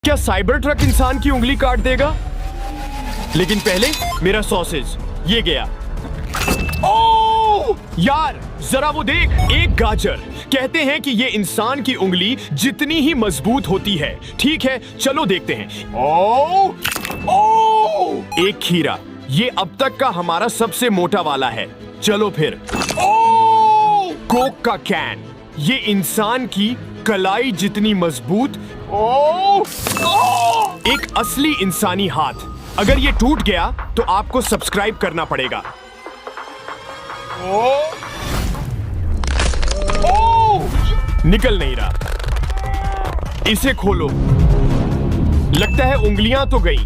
क्या cyber truck इंसान की उंगली काट देगा? लेकिन पहले मेरा सॉसेज ये गया। ओह यार, जरा वो देख, एक गाजर। कहते हैं कि ये इंसान की उंगली जितनी ही मजबूत होती है। ठीक है, चलो देखते हैं। ओह ओह, एक खीरा। ये अब तक का हमारा सबसे मोटा वाला है। चलो फिर। ओह, कोक का कैन। ये इंसान की कलाई जितनी मजबूत। ओह ओह, एक असली इंसानी हाथ। अगर ये टूट गया तो आपको सब्सक्राइब करना पड़ेगा। ओह ओह, निकल नहीं रहा। इसे खोलो। लगता है उंगलियां तो गई।